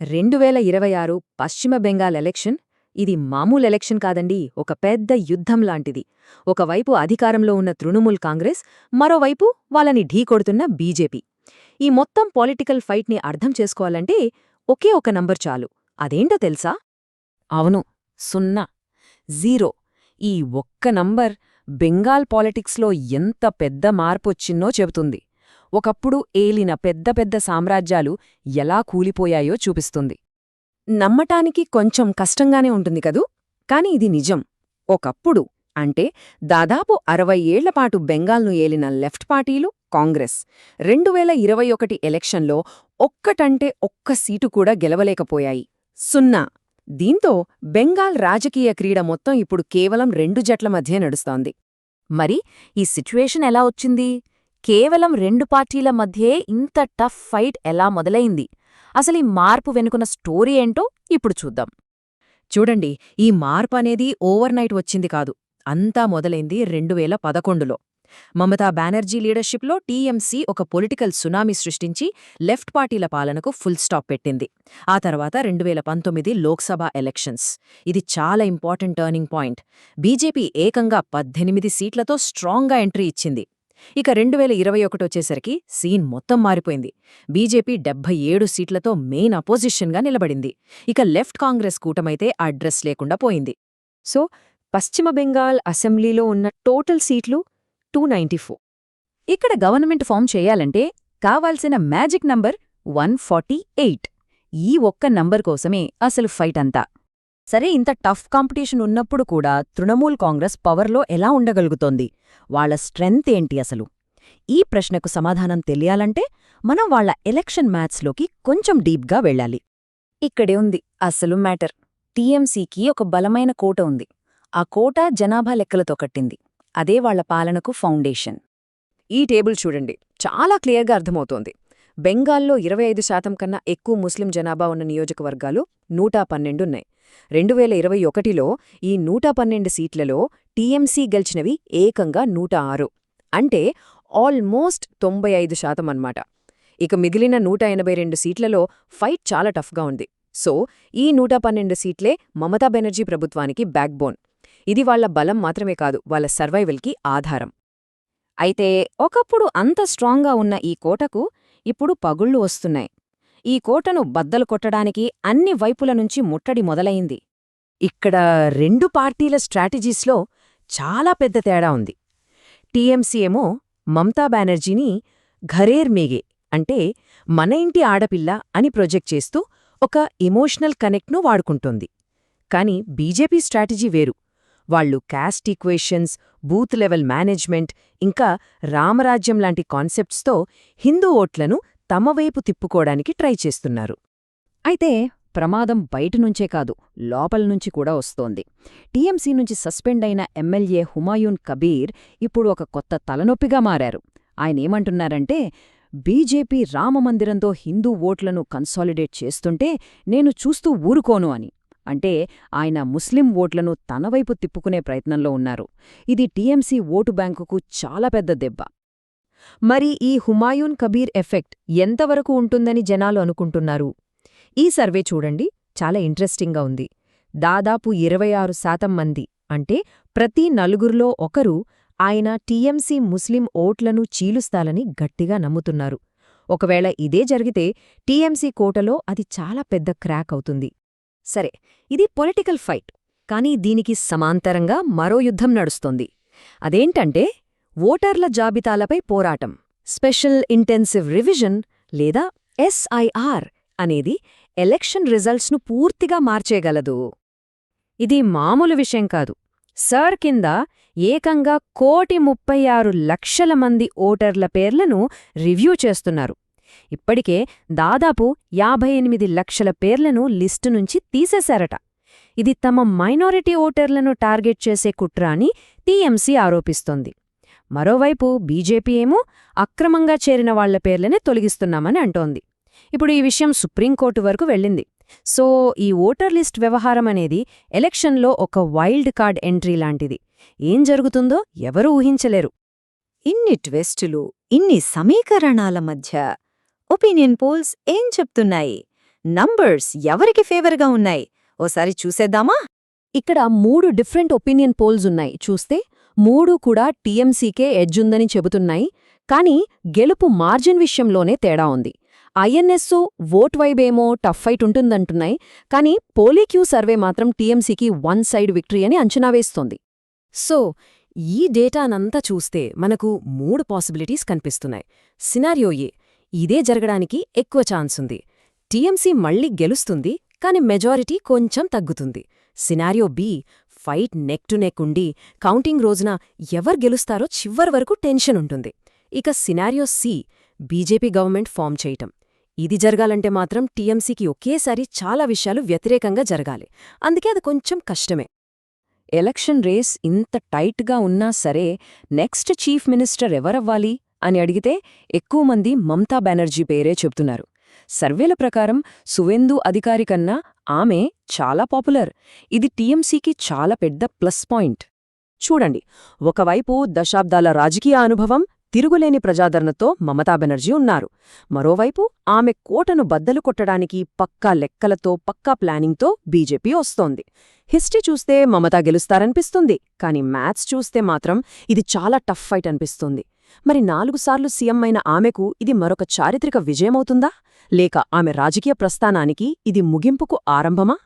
2026 పశ్చిమ బెంగాల్ ఎలక్షన్ ఇది మామూలు ఎలక్షన్ కాదండి, ఒక పెద్ద యుద్ధం లాంటిది. ఒకవైపు అధికారంలో ఉన్న తృణమూల్ కాంగ్రెస్, మరోవైపు వాళ్ళని ఢీకొడుతున్న బీజేపీ. ఈ మొత్తం పొలిటికల్ ఫైట్ని అర్థం చేసుకోవాలంటే ఒకే ఒక నంబర్ చాలు. అదేంటో తెలుసా? అవును, 0, 0. ఈ ఒక్క నంబర్ బెంగాల్ పాలిటిక్స్లో ఎంత పెద్ద మార్పొచ్చిందో చెబుతుంది. ఒకప్పుడు ఏలిన పెద్ద పెద్ద సామ్రాజ్యాలు ఎలా కూలిపోయాయో చూపిస్తుంది. నమ్మటానికి కొంచెం కష్టంగానే ఉంటుంది కదూ, కాని ఇది నిజం. ఒకప్పుడు అంటే దాదాపు 60 ఏళ్లపాటు బెంగాల్ను ఏలిన లెఫ్ట్ పార్టీలు, కాంగ్రెస్ 2021 ఎలక్షన్లో ఒక్కటంటే ఒక్క సీటు కూడా గెలవలేకపోయాయి. 0. దీంతో బెంగాల్ రాజకీయ క్రీడ మొత్తం ఇప్పుడు కేవలం 2 జట్ల మధ్య నడుస్తోంది. మరి ఈ సిట్యుయేషన్ ఎలా వచ్చింది? కేవలం 2 పార్టీల మధ్యే ఇంత టఫ్ ఫైట్ ఎలా మొదలైంది? అసలీ మార్పు వెనుకున్న స్టోరీ ఏంటో ఇప్పుడు చూద్దాం. చూడండి, ఈ మార్పు అనేది ఓవర్నైట్ వచ్చింది కాదు. అంతా మొదలైంది 2011లో. మమతా బెనర్జీ లీడర్షిప్లో టీఎంసీ ఒక పొలిటికల్ సునామీ సృష్టించి లెఫ్ట్ పార్టీల పాలనకు ఫుల్ స్టాప్ పెట్టింది. ఆ తర్వాత 2019 లోక్సభ ఎలక్షన్స్. ఇది చాలా ఇంపార్టెంట్ టర్నింగ్ పాయింట్. బీజేపీ ఏకంగా 18 సీట్లతో స్ట్రాంగ్గా ఎంట్రీ ఇచ్చింది. ఇక 2021 వచ్చేసరికి సీన్ మొత్తం మారిపోయింది. బీజేపీ 77 సీట్లతో మెయిన్ అపోజిషన్గా నిలబడింది. ఇక లెఫ్ట్ కాంగ్రెస్ కూటమైతే అడ్రస్ లేకుండా పోయింది. సో పశ్చిమ బెంగాల్ అసెంబ్లీలో ఉన్న టోటల్ సీట్లు 294. ఇక్కడ గవర్నమెంట్ ఫామ్ చేయాలంటే కావాల్సిన మ్యాజిక్ నంబర్ 148. ఈ ఒక్క నంబర్ కోసమే అసలు ఫైట్ అంతా. సరే, ఇంత టఫ్ కాంపిటీషన్ ఉన్నప్పుడు కూడా తృణమూల్ కాంగ్రెస్ పవర్లో ఎలా ఉండగలుగుతోంది? వాళ్ల స్ట్రెంగ్త్ ఏంటి అసలు? ఈ ప్రశ్నకు సమాధానం తెలియాలంటే మనం వాళ్ల ఎలక్షన్ మ్యాథ్స్లోకి కొంచెం డీప్గా వెళ్ళాలి. ఇక్కడే ఉంది అసలు మ్యాటర్. టీఎంసీకి ఒక బలమైన కోట ఉంది. ఆ కోట జనాభా లెక్కలతో కట్టింది. అదే వాళ్ల పాలనకు ఫౌండేషన్. ఈ టేబుల్ చూడండి, చాలా క్లియర్గా అర్థమవుతోంది. బెంగాల్లో 25% కన్నా ఎక్కువ ముస్లిం జనాభా ఉన్న నియోజకవర్గాలు 112 ఉన్నాయి. 2021లో ఈ 112 సీట్లలో టీఎంసీ గెలిచినవి ఏకంగా 106. అంటే ఆల్మోస్ట్ 95% అన్నమాట. ఇక మిగిలిన 182 సీట్లలో ఫైట్ చాలా టఫ్గా ఉంది. సో ఈ 112 సీట్లే మమతా బెనర్జీ ప్రభుత్వానికి బ్యాక్బోన్. ఇది వాళ్ల బలం మాత్రమే కాదు, వాళ్ల సర్వైవల్కి ఆధారం. అయితే ఒకప్పుడు అంత స్ట్రాంగ్గా ఉన్న ఈ కోటకు ఇప్పుడు పగుళ్లు వస్తున్నాయి. ఈ కోటను బద్దలు కొట్టడానికి అన్ని వైపుల నుంచి ముట్టడి మొదలయింది. ఇక్కడ 2 పార్టీల స్ట్రాటజీస్లో చాలా పెద్ద తేడా ఉంది. టీఎంసీ ఏమో మమతా బెనర్జీని ఘరేర్ మేఘే అంటే మన ఇంటి ఆడపిల్ల అని ప్రొజెక్ట్ చేస్తూ ఒక ఎమోషనల్ కనెక్ట్ను వాడుకుంటోంది. కాని బీజేపీ స్ట్రాటజీ వేరు. వాళ్లు cost equations, booth level management, ఇంకా రామరాజ్యం లాంటి కాన్సెప్ట్స్తో హిందూ ఓట్లను తమవైపు తిప్పుకోవడానికి ట్రై చేస్తున్నారు. అయితే ప్రమాదం బయటనుంచే కాదు, లోపలనుంచి కూడా వస్తోంది. టీఎంసీ నుంచి సస్పెండ్ అయిన ఎమ్మెల్యే హుమాయూన్ కబీర్ ఇప్పుడు ఒక కొత్త తలనొప్పిగా మారారు. ఆయనేమంటున్నారంటే, బీజేపీ రామమందిరంతో హిందూ ఓట్లను కన్సాలిడేట్ చేస్తుంటే నేను చూస్తూ ఊరుకోను అని. అంటే ఆయన ముస్లిం ఓట్లను తనవైపు తిప్పుకునే ప్రయత్నంలో ఉన్నారు. ఇది టీఎంసీ ఓటు బ్యాంకుకు చాలా పెద్ద దెబ్బ. మరి ఈ హుమాయూన్ కబీర్ ఎఫెక్ట్ ఎంతవరకు ఉంటుందని జనాలు అనుకుంటున్నారు? ఈ సర్వే చూడండి, చాలా ఇంట్రెస్టింగ్గా ఉంది. దాదాపు 26% మంది, అంటే ప్రతి 4లో ఒకరు ఆయన టీఎంసీ ముస్లిం ఓట్లను చీలుస్తాలని గట్టిగా నమ్ముతున్నారు. ఒకవేళ ఇదే జరిగితే టీఎంసీ కోటలో అది చాలా పెద్ద క్రాక్ అవుతుంది. సరే, ఇది పొలిటికల్ ఫైట్. కానీ దీనికి సమాంతరంగా మరో యుద్ధం నడుస్తోంది. అదేంటంటే ఓటర్ల జాబితాలపై పోరాటం. స్పెషల్ ఇంటెన్సివ్ రివిజన్ లేదా ఎస్ఐఆర్ అనేది ఎలక్షన్ రిజల్ట్స్ను పూర్తిగా మార్చేయగలదు. ఇది మామూలు విషయం కాదు. సర్ కింద ఏకంగా 1,36,00,000 మంది ఓటర్ల పేర్లను రివ్యూ చేస్తున్నారు. ఇప్పటికే దాదాపు 58 లక్షల పేర్లను లిస్టు నుంచి తీసేశారట. ఇది తమ మైనారిటీ ఓటర్లను టార్గెట్ చేసే కుట్ర అని టీఎంసీ ఆరోపిస్తోంది. మరోవైపు బీజేపీ ఏమో అక్రమంగా చేరిన వాళ్ల పేర్లనే తొలగిస్తున్నామని అంటోంది. ఇప్పుడు ఈ విషయం సుప్రీంకోర్టు వరకు వెళ్ళింది. సో ఈ ఓటర్ లిస్ట్ వ్యవహారం అనేది ఎలక్షన్లో ఒక వైల్డ్ కార్డ్ ఎంట్రీ లాంటిది. ఏం జరుగుతుందో ఎవరూ ఊహించలేరు. ఇన్ని ట్విస్టులు, ఇన్ని సమీకరణాల మధ్య ఒపీనియన్ పోల్స్ ఏం చెప్తున్నాయి? నంబర్స్ ఎవరికి ఫేవర్గా ఉన్నాయి ఓసారి చూసేద్దామా? ఇక్కడ 3 డిఫరెంట్ ఒపీనియన్ పోల్స్ ఉన్నాయి చూస్తే 3 కూడా టీఎంసీకే ఎడ్జుందని చెబుతున్నాయి, కానీ గెలుపు మార్జిన్ విషయంలోనే తేడా ఉంది. ఐఎన్ఎస్ఓ ఓట్ వైబేమో టఫ్ ఫైట్ ఉంటుందంటున్నాయి, కానీ పోలీక్యూ సర్వే మాత్రం టీఎంసీకి వన్ సైడ్ విక్టరీ అని అంచనా వేస్తోంది. సో ఈ డేటానంతా చూస్తే మనకు 3 పాసిబిలిటీస్ కనిపిస్తున్నాయి. సినారియో ఏ, ఇదే జరగడానికి ఎక్కువ ఛాన్స్ ఉంది. టీఎంసీ మళ్ళీ గెలుస్తుంది, కాని మెజారిటీ కొంచెం తగ్గుతుంది. Scenario B, fight neck to neck ఉండి కౌంటింగ్ రోజున ఎవరు గెలుస్తారో చివరి వరకు టెన్షన్ ఉంటుంది. ఇక scenario C, BJP government form చేయటం. ఇది జరగాలంటే మాత్రం టీఎంసీకి ఒకేసారి చాలా విషయాలు వ్యతిరేకంగా జరగాలి. అందుకే అది కొంచెం కష్టమే. ఎలక్షన్ రేస్ ఇంత టైట్గా ఉన్నా సరే నెక్స్ట్ చీఫ్ మినిస్టర్ ఎవరవ్వాలి అని అడిగితే ఎక్కువ మంది మమతా బెనర్జీ పేరే చెప్తున్నారు. సర్వేల ప్రకారం సువేందు అధికారి కన్నా ఆమె చాలా పాపులర్. ఇది టీఎంసీకి చాలా పెద్ద ప్లస్ పాయింట్. చూడండి, ఒకవైపు దశాబ్దాల రాజకీయ అనుభవం, తిరుగులేని ప్రజాదరణతో మమతా బెనర్జీ ఉన్నారు. మరోవైపు ఆమె కోటను బద్దలు కొట్టడానికి పక్కా లెక్కలతో పక్కా ప్లానింగ్తో బీజేపీ వస్తోంది. హిస్టరీ చూస్తే మమతా గెలుస్తారనిపిస్తుంది, కానీ మ్యాథ్స్ చూస్తే మాత్రం ఇది చాలా టఫ్ ఫైట్ అనిపిస్తుంది. మరి 4 సార్లు సీఎం అయిన ఆమెకు ఇది మరొక చారిత్రక విజయమవుతుందా, లేక ఆమె రాజకీయ ప్రస్థానానికి ఇది ముగింపుకు ఆరంభమా?